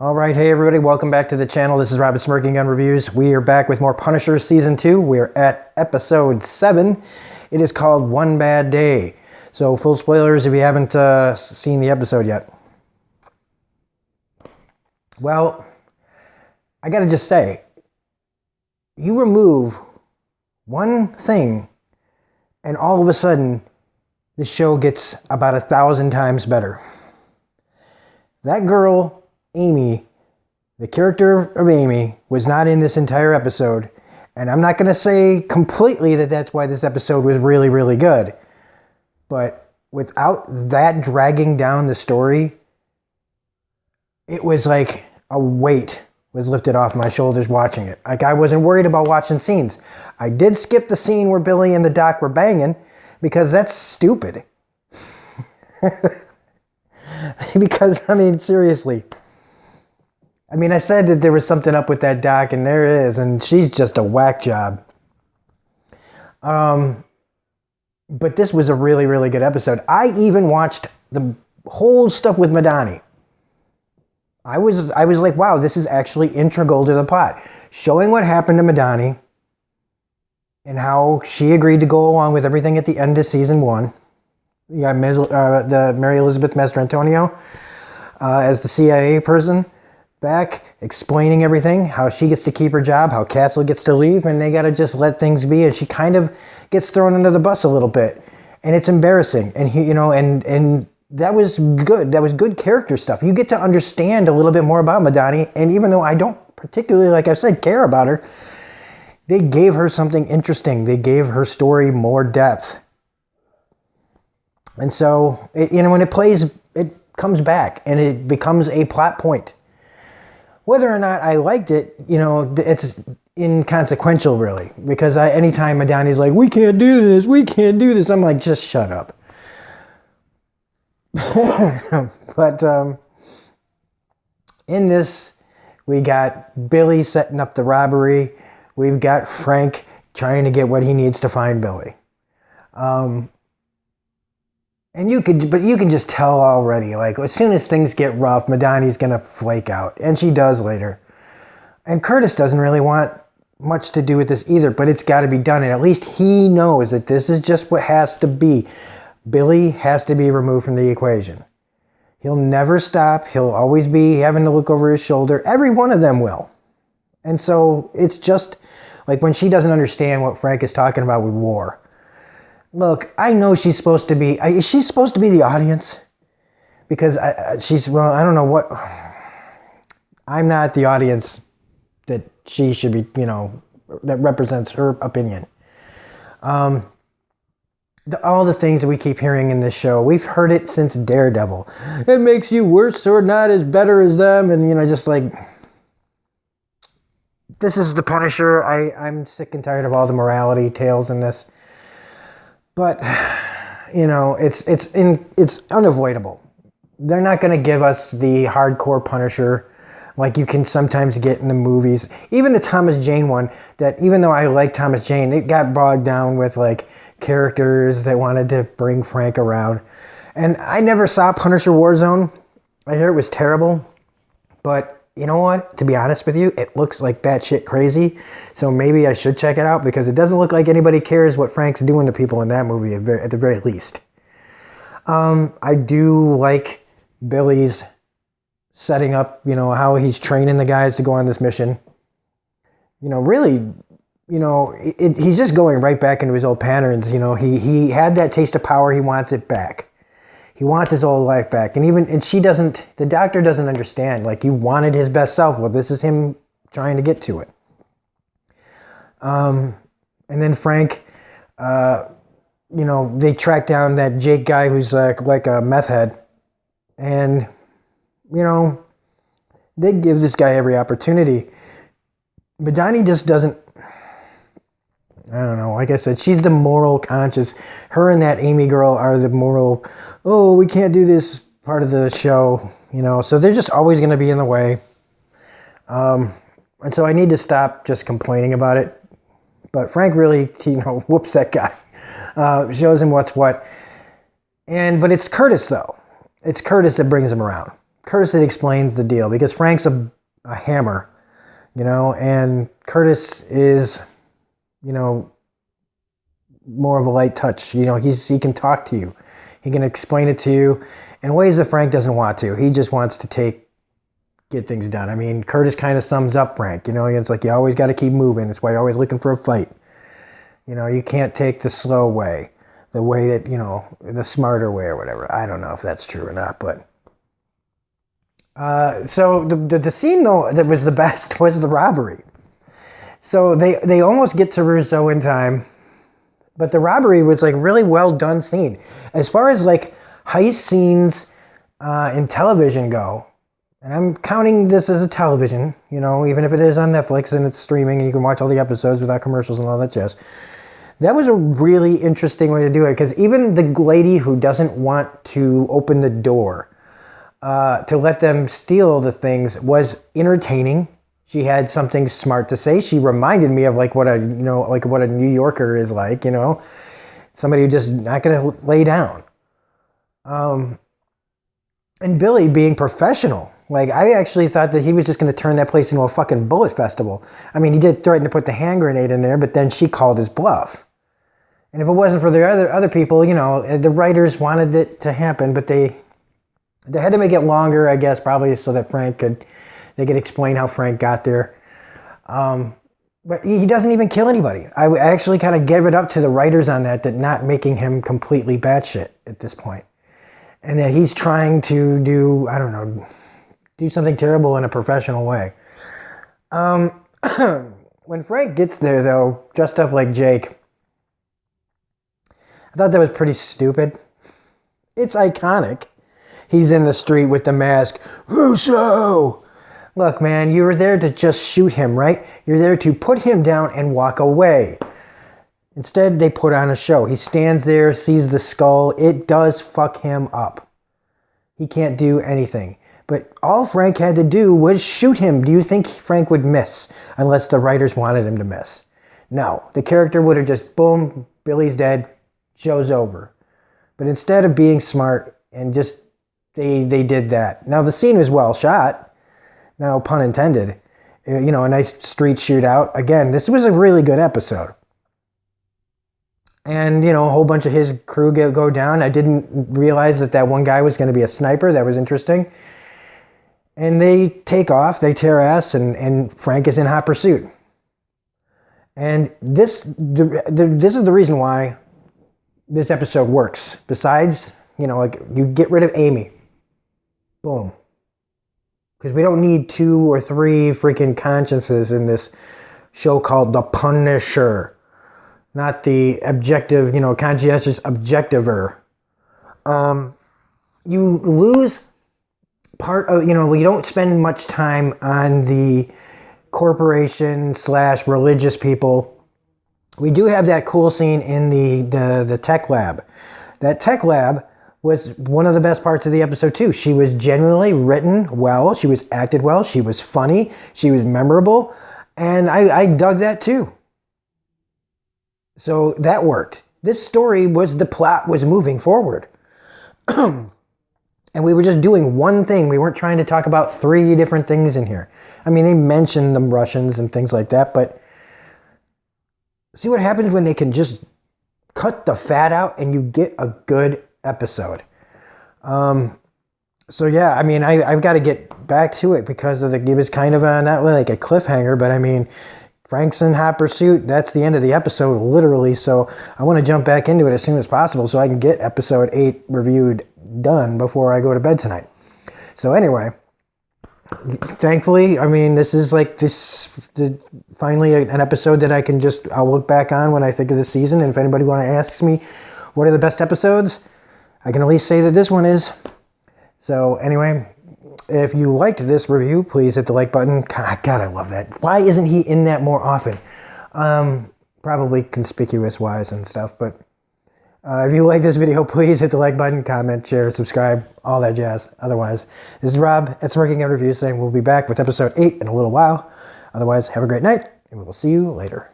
All right, hey everybody, welcome back to the channel. This is Robert Smirking Gun Reviews. We are back with more Punisher Season 2. We're at episode 7. It is called One Bad Day. So full spoilers if you haven't seen the episode yet. Well, I gotta just say, you remove one thing and all of a sudden the show gets about 1,000 times better. That girl, Amy, the character of Amy, was not in this entire episode. And I'm not going to say completely that that's why this episode was really, really good. But without that dragging down the story, it was like a weight was lifted off my shoulders watching it. Like, I wasn't worried about watching scenes. I did skip the scene where Billy and the Doc were banging because that's stupid. Because, I mean, seriously. I mean, I said that there was something up with that Doc, and there is, and she's just a whack job. But this was a really, really good episode. I even watched the whole stuff with Madani. I was like, wow, this is actually integral to the plot. Showing what happened to Madani and how she agreed to go along with everything at the end of season 1. You got the Mary Elizabeth Mastrantonio as the CIA person back, explaining everything, how she gets to keep her job, how Castle gets to leave, and they got to just let things be. And she kind of gets thrown under the bus a little bit, and it's embarrassing. And he, and that was good. That was good character stuff. You get to understand a little bit more about Madani, and even though I don't particularly, like I've said, care about her, they gave her something interesting. They gave her story more depth. And so, when it plays, it comes back and it becomes a plot point. Whether or not I liked it, it's inconsequential, really. Because anytime Madani's like, we can't do this, I'm like, just shut up. But in this, we got Billy setting up the robbery. We've got Frank trying to get what he needs to find Billy. And you can just tell already, like, as soon as things get rough, Madani's gonna flake out, and she does later. And Curtis doesn't really want much to do with this either, but it's got to be done, and at least he knows that this is just what has to be. Billy has to be removed from the equation. He'll never stop. He'll always be having to look over his shoulder. Every one of them will. And so it's just like when she doesn't understand what Frank is talking about with war. Look, I know she's supposed to be... Is she supposed to be the audience? Because she's... Well, I don't know what... I'm not the audience that she should be, that represents her opinion. All the things that we keep hearing in this show, we've heard it since Daredevil. It makes you worse or not as better as them. And, just like... This is the Punisher. I'm sick and tired of all the morality tales in this. But, it's unavoidable. They're not going to give us the hardcore Punisher like you can sometimes get in the movies. Even the Thomas Jane one, that even though I like Thomas Jane, it got bogged down with, like, characters that wanted to bring Frank around. And I never saw Punisher Warzone. I hear it was terrible. But... you know what? To be honest with you, it looks like batshit crazy. So maybe I should check it out because it doesn't look like anybody cares what Frank's doing to people in that movie at the very least. I do like Billy's setting up, how he's training the guys to go on this mission. Really, he's just going right back into his old patterns. He had that taste of power. He wants it back. He wants his old life back. And she doesn't, the doctor doesn't understand. Like, you wanted his best self. Well, this is him trying to get to it. And then Frank, they track down that Jake guy who's like a meth head. And, they give this guy every opportunity. Madani just doesn't, I don't know. Like I said, she's the moral conscious. Her and that Amy girl are the moral, oh, we can't do this part of the show, So they're just always going to be in the way. And so I need to stop just complaining about it. But Frank really, whoops that guy. Shows him what's what. But it's Curtis, though. It's Curtis that brings him around. Curtis explains the deal because Frank's a hammer, you know, and Curtis is, you know, more of a light touch. You know, he can talk to you. He can explain it to you in ways that Frank doesn't want to. He just wants to get things done. I mean, Curtis kind of sums up Frank, you know, it's like you always got to keep moving. That's why you're always looking for a fight. You know, you can't take the slow way, the way that, you know, the smarter way or whatever. I don't know if that's true or not, but so the scene though that was the best was the robbery. So they almost get to Rousseau in time, but the robbery was like really well done scene. As far as like heist scenes in television go, and I'm counting this as a television, you know, even if it is on Netflix and it's streaming and you can watch all the episodes without commercials and all that jazz. That was a really interesting way to do it, because even the lady who doesn't want to open the door to let them steal the things was entertaining. She had something smart to say. She reminded me of like what a New Yorker is like, you know, somebody who just not going to lay down. And Billy being professional. Like, I actually thought that he was just going to turn that place into a fucking bullet festival. I mean, he did threaten to put the hand grenade in there, but then she called his bluff. And if it wasn't for the other people, you know, the writers wanted it to happen, but they had to make it longer, I guess, probably so that they could explain how Frank got there. But he doesn't even kill anybody. I actually kind of gave it up to the writers on that not making him completely batshit at this point. And that he's trying to do, I don't know, do something terrible in a professional way. When Frank gets there, though, dressed up like Jake, I thought that was pretty stupid. It's iconic. He's in the street with the mask. Rousseau! Look, man, you were there to just shoot him, right? You're there to put him down and walk away. Instead, they put on a show. He stands there, sees the skull. It does fuck him up. He can't do anything. But all Frank had to do was shoot him. Do you think Frank would miss unless the writers wanted him to miss? No. The character would have just, boom, Billy's dead, show's over. But instead of being smart and just, they did that. Now, the scene was well shot. Now, pun intended. You know, a nice street shootout. Again, this was a really good episode. And, you know, a whole bunch of his crew go down. I didn't realize that one guy was going to be a sniper. That was interesting. And they take off, they tear ass, and Frank is in hot pursuit. And this is the reason why this episode works. Besides, you know, like, you get rid of Amy. Boom. Because we don't need 2 or 3 freaking consciences in this show called The Punisher. Not the objective, you know, conscientious objectiver. You lose part of, you know, we don't spend much time on the corporation / religious people. We do have that cool scene in the tech lab. That tech lab was one of the best parts of the episode too. She was genuinely written well. She was acted well. She was funny. She was memorable. And I dug that too. So that worked. This story the plot was moving forward. And we were just doing one thing. We weren't trying to talk about 3 different things in here. I mean, they mentioned the Russians and things like that, but see what happens when they can just cut the fat out and you get a good episode. So yeah, I mean, I've got to get back to it because it was kind of not really like a cliffhanger, but I mean, Frank's in hot pursuit. That's the end of the episode, literally. So I want to jump back into it as soon as possible so I can get episode 8 reviewed done before I go to bed tonight. So anyway, thankfully, I mean, this is like finally an episode that I'll look back on when I think of the season. And if anybody want to ask me what are the best episodes, I can at least say that this one is. So anyway, if you liked this review, please hit the like button. God, I love that. Why isn't he in that more often? Probably conspicuous wise and stuff, but if you like this video, please hit the like button, comment, share, subscribe, all that jazz. Otherwise, this is Rob at Smirking Out Reviews saying we'll be back with episode 8 in a little while. Otherwise, have a great night, and we will see you later.